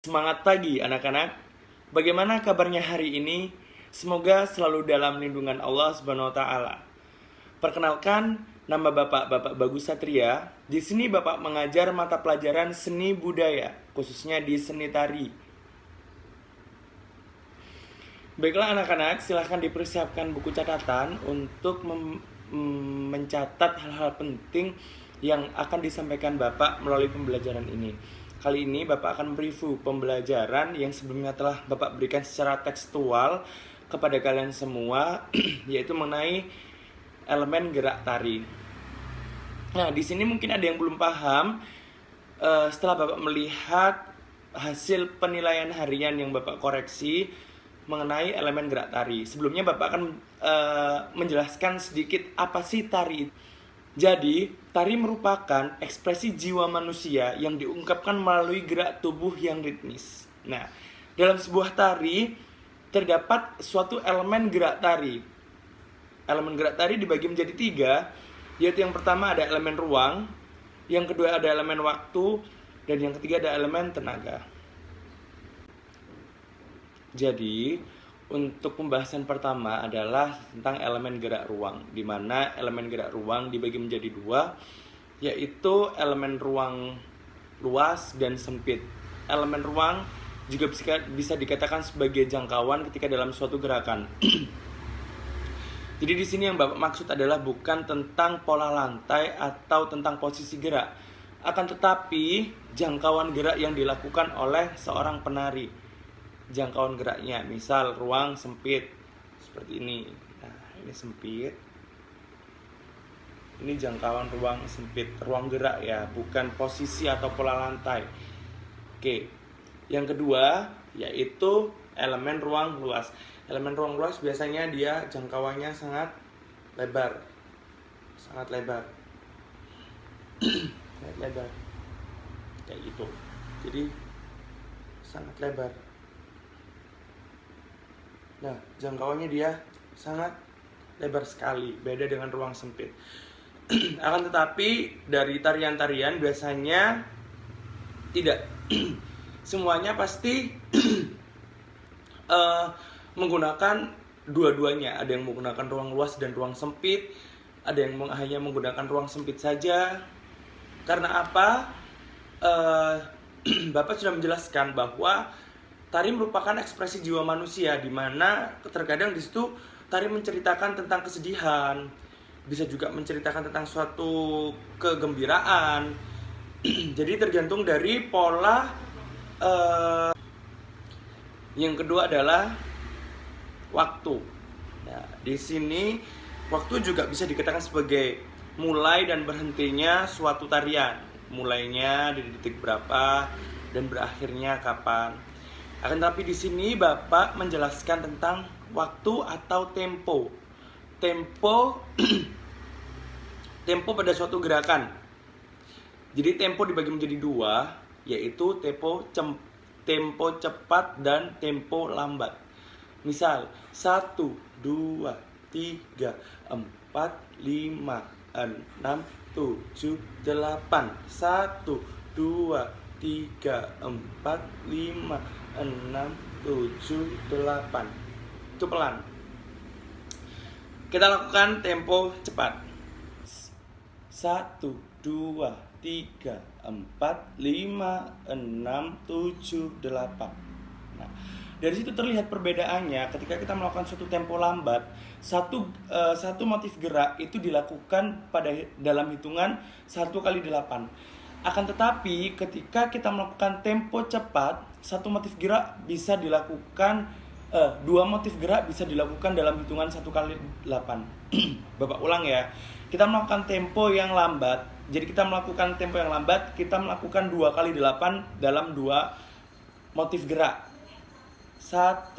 Semangat pagi anak-anak. Bagaimana kabarnya hari ini? Semoga selalu dalam lindungan Allah Subhanahu wa taala. Perkenalkan, nama Bapak Bagus Satria. Di sini Bapak mengajar mata pelajaran seni budaya, khususnya di seni tari. Baiklah anak-anak, silahkan dipersiapkan buku catatan untuk mencatat hal-hal penting yang akan disampaikan Bapak melalui pembelajaran ini. Kali ini Bapak akan mereview pembelajaran yang sebelumnya telah Bapak berikan secara tekstual kepada kalian semua, yaitu mengenai elemen gerak tari. Nah, di sini mungkin ada yang belum paham setelah Bapak melihat hasil penilaian harian yang Bapak koreksi mengenai elemen gerak tari. Sebelumnya Bapak akan menjelaskan sedikit apa sih tari. Jadi, tari merupakan ekspresi jiwa manusia yang diungkapkan melalui gerak tubuh yang ritmis. Nah, dalam sebuah tari terdapat suatu elemen gerak tari. Elemen gerak tari dibagi menjadi 3, yaitu yang pertama ada elemen ruang, yang kedua ada elemen waktu, dan yang ketiga ada elemen tenaga. Jadi, untuk pembahasan pertama adalah tentang elemen gerak ruang, di mana elemen gerak ruang dibagi menjadi 2, yaitu elemen ruang luas dan sempit. Elemen ruang juga bisa dikatakan sebagai jangkauan ketika dalam suatu gerakan. Jadi di sini yang Bapak maksud adalah bukan tentang pola lantai atau tentang posisi gerak, akan tetapi jangkauan gerak yang dilakukan oleh seorang penari. Jangkauan geraknya, misal ruang sempit seperti ini. Nah, ini sempit. Ini jangkauan ruang sempit, ruang gerak ya, bukan posisi atau pola lantai. Oke. Yang kedua yaitu elemen ruang luas. Elemen ruang luas biasanya dia jangkauannya sangat lebar. Sangat lebar. Sangat lebar. Kayak gitu. Jadi sangat lebar. Nah, jangkauannya dia sangat lebar sekali, beda dengan ruang sempit. Akan tetapi dari tarian-tarian biasanya tidak semuanya pasti menggunakan dua-duanya. Ada yang menggunakan ruang luas dan ruang sempit, ada yang hanya menggunakan ruang sempit saja. Karena apa? Bapak sudah menjelaskan bahwa tari merupakan ekspresi jiwa manusia, di mana terkadang di situ tari menceritakan tentang kesedihan, bisa juga menceritakan tentang suatu kegembiraan. Jadi tergantung dari pola. Yang kedua adalah waktu. Nah, di sini waktu juga bisa dikatakan sebagai mulai dan berhentinya suatu tarian. Mulainya di detik berapa dan berakhirnya kapan. Akan tetapi di sini Bapak menjelaskan tentang waktu atau tempo. Tempo pada suatu gerakan. Jadi tempo dibagi menjadi 2, yaitu tempo cepat dan tempo lambat. Misal 1, 2, 3, 4, 5, 6, 7, 8. 1, 2, 3, 4, 5, 6, 7, 8. Itu pelan. Kita lakukan tempo cepat. 1, 2, 3, 4, 5, 6, 7, 8. Nah, dari situ terlihat perbedaannya ketika kita melakukan suatu tempo lambat. Satu motif gerak itu dilakukan dalam hitungan 1 kali 8. Akan tetapi ketika kita melakukan tempo cepat, satu motif gerak bisa dilakukan 2 motif gerak bisa dilakukan dalam hitungan 1 kali 8. Bapak ulang ya. Kita melakukan tempo yang lambat. Jadi kita melakukan tempo yang lambat, kita melakukan 2 kali 8 dalam 2 motif gerak. 1,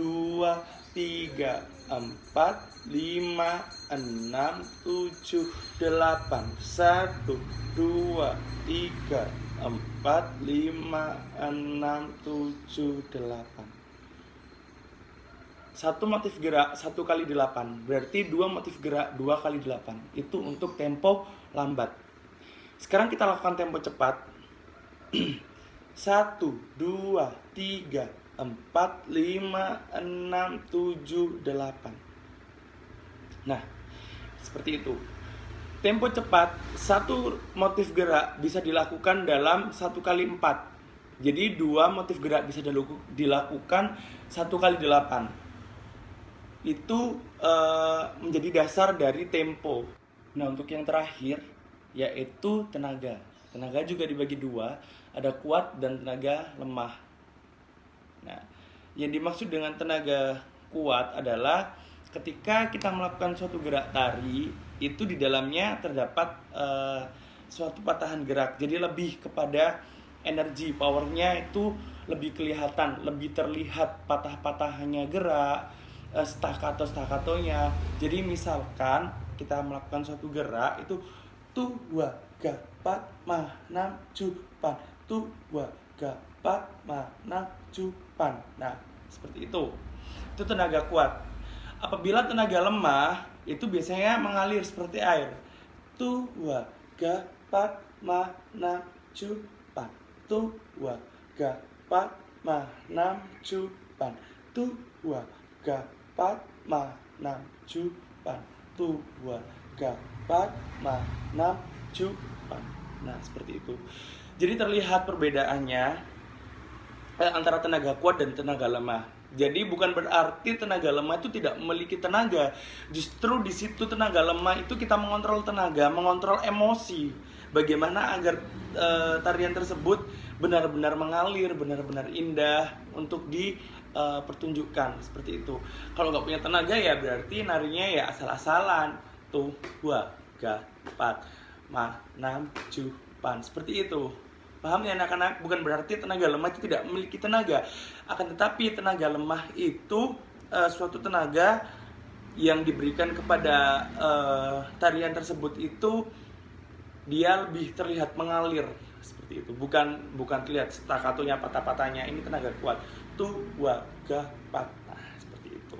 2, 3, 4, 5, 6, 7, 8. 1, 2, 3, 4, 5, 6, 7, 8. Satu motif gerak 1 kali 8, berarti 2 motif gerak 2 kali 8. Itu untuk tempo lambat. Sekarang kita lakukan tempo cepat. 1, 2, 3, 4, 5, 6, 7, 8. Nah, seperti itu. Tempo cepat, satu motif gerak bisa dilakukan dalam 1 kali 4. Jadi 2 motif gerak bisa dilakukan 1 kali 8. Itu menjadi dasar dari tempo. Nah, untuk yang terakhir yaitu tenaga. Tenaga juga dibagi 2, ada kuat dan tenaga lemah. Nah, yang dimaksud dengan tenaga kuat adalah ketika kita melakukan suatu gerak tari, itu di dalamnya terdapat suatu patahan gerak. Jadi lebih kepada energi, powernya itu lebih kelihatan, lebih terlihat patah-patahannya gerak, staccato-staccatonya. Jadi misalkan kita melakukan suatu gerak itu 2, 4, 6, 7, 2, 4, 6, 7. Nah, seperti itu. Itu tenaga kuat. Apabila tenaga lemah, itu biasanya mengalir seperti air. 2, 4, 6, 7. 2, 4, 6, 7. 2, 4, 6, 7. 2, 4, 6, 7. Nah, seperti itu. Jadi terlihat perbedaannya antara tenaga kuat dan tenaga lemah. Jadi bukan berarti tenaga lemah itu tidak memiliki tenaga. Justru di situ tenaga lemah itu kita mengontrol tenaga, mengontrol emosi. Bagaimana agar tarian tersebut benar-benar mengalir, benar-benar indah untuk dipertunjukkan seperti itu. Kalau nggak punya tenaga ya berarti narinya ya asal-asalan. 2, 3, 4, 6, 7. Seperti itu. Paham ya anak-anak? Bukan berarti tenaga lemah itu tidak memiliki tenaga. Akan tetapi tenaga lemah itu suatu tenaga yang diberikan kepada tarian tersebut itu dia lebih terlihat mengalir seperti itu. Bukan terlihat staccatonya, patah-patahnya. Ini tenaga kuat. 2, 3, 4. Nah, seperti itu.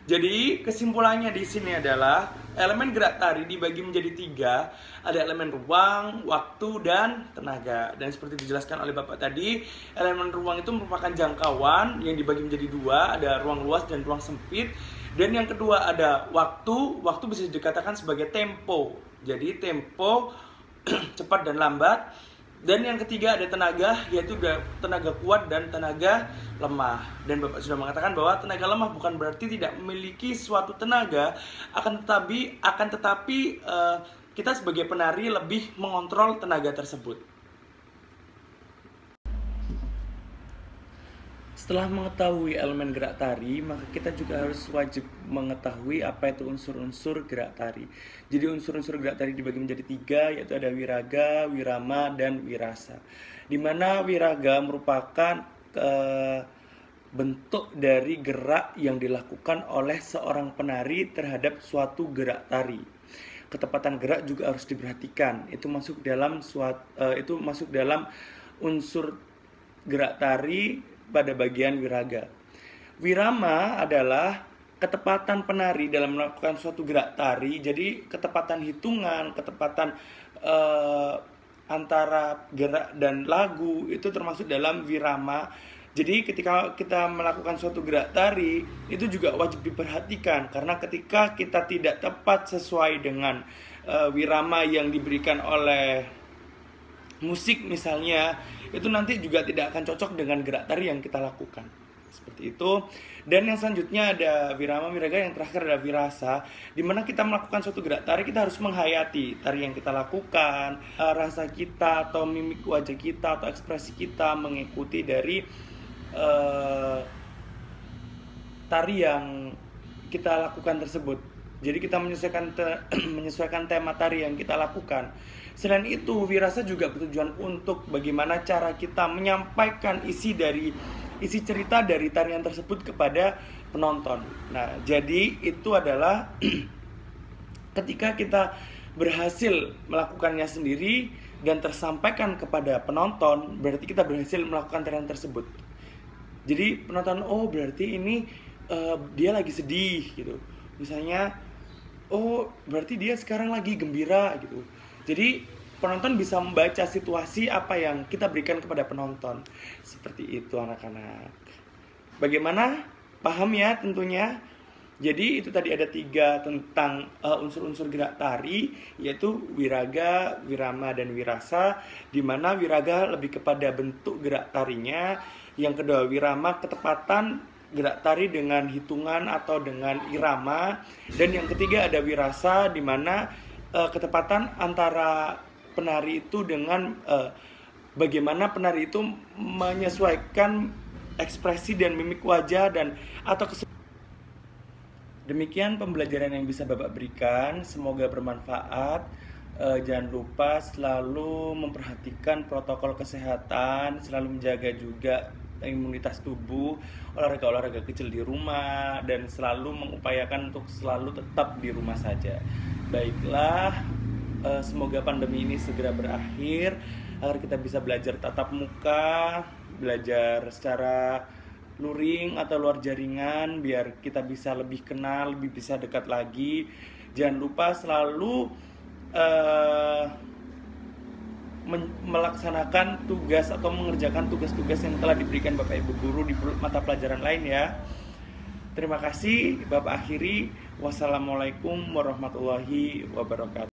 Jadi kesimpulannya di sini adalah elemen gerak tari dibagi menjadi 3. Ada elemen ruang, waktu, dan tenaga. Dan seperti dijelaskan oleh Bapak tadi, elemen ruang itu merupakan jangkauan yang dibagi menjadi 2. Ada ruang luas dan ruang sempit. Dan yang kedua ada waktu. Waktu bisa dikatakan sebagai tempo. Jadi tempo cepat dan lambat. Dan yang ketiga ada tenaga, yaitu tenaga kuat dan tenaga lemah. Dan Bapak sudah mengatakan bahwa tenaga lemah bukan berarti tidak memiliki suatu tenaga, akan tetapi kita sebagai penari lebih mengontrol tenaga tersebut. Setelah mengetahui elemen gerak tari, maka kita juga harus wajib mengetahui apa itu unsur-unsur gerak tari. Jadi unsur-unsur gerak tari dibagi menjadi 3, yaitu ada wiraga, wirama, dan wirasa. Di mana wiraga merupakan bentuk dari gerak yang dilakukan oleh seorang penari terhadap suatu gerak tari. Ketepatan gerak juga harus diperhatikan. Itu masuk dalam unsur gerak tari pada bagian wiraga. Wirama adalah ketepatan penari dalam melakukan suatu gerak tari. Jadi ketepatan hitungan, ketepatan antara gerak dan lagu itu termasuk dalam wirama. Jadi ketika kita melakukan suatu gerak tari itu juga wajib diperhatikan, karena ketika kita tidak tepat sesuai dengan wirama yang diberikan oleh musik misalnya, itu nanti juga tidak akan cocok dengan gerak tari yang kita lakukan. Seperti itu. Dan yang selanjutnya ada wirama, wiraga, yang terakhir ada wirasa, di mana kita melakukan suatu gerak tari kita harus menghayati tari yang kita lakukan, rasa kita atau mimik wajah kita atau ekspresi kita mengikuti dari tari yang kita lakukan tersebut. Jadi kita menyesuaikan tema tari yang kita lakukan. Selain itu, wirasa juga bertujuan untuk bagaimana cara kita menyampaikan isi cerita dari tarian tersebut kepada penonton. Nah, jadi itu adalah ketika kita berhasil melakukannya sendiri dan tersampaikan kepada penonton, berarti kita berhasil melakukan tarian tersebut. Jadi penonton, oh berarti ini dia lagi sedih gitu. Misalnya, oh berarti dia sekarang lagi gembira gitu. Jadi penonton bisa membaca situasi apa yang kita berikan kepada penonton. Seperti itu anak-anak. Bagaimana? Paham ya tentunya? Jadi itu tadi ada 3 tentang unsur-unsur gerak tari, yaitu wiraga, wirama, dan wirasa. Di mana wiraga lebih kepada bentuk gerak tarinya. Yang kedua wirama ketepatan gerak tari dengan hitungan atau dengan irama. Dan yang ketiga ada wirasa, di mana ketepatan antara penari itu dengan bagaimana penari itu menyesuaikan ekspresi dan mimik wajah dan atau demikian pembelajaran yang bisa Bapak berikan, semoga bermanfaat. Jangan lupa selalu memperhatikan protokol kesehatan, selalu menjaga juga imunitas tubuh, olahraga-olahraga kecil di rumah, dan selalu mengupayakan untuk selalu tetap di rumah saja. Baiklah, semoga pandemi ini segera berakhir, agar kita bisa belajar tatap muka, belajar secara luring atau luar jaringan, biar kita bisa lebih kenal, lebih bisa dekat lagi. Jangan lupa selalu melaksanakan tugas atau mengerjakan tugas-tugas yang telah diberikan Bapak Ibu guru di mata pelajaran lain ya. Terima kasih. Bapak akhiri. Wassalamualaikum warahmatullahi wabarakatuh.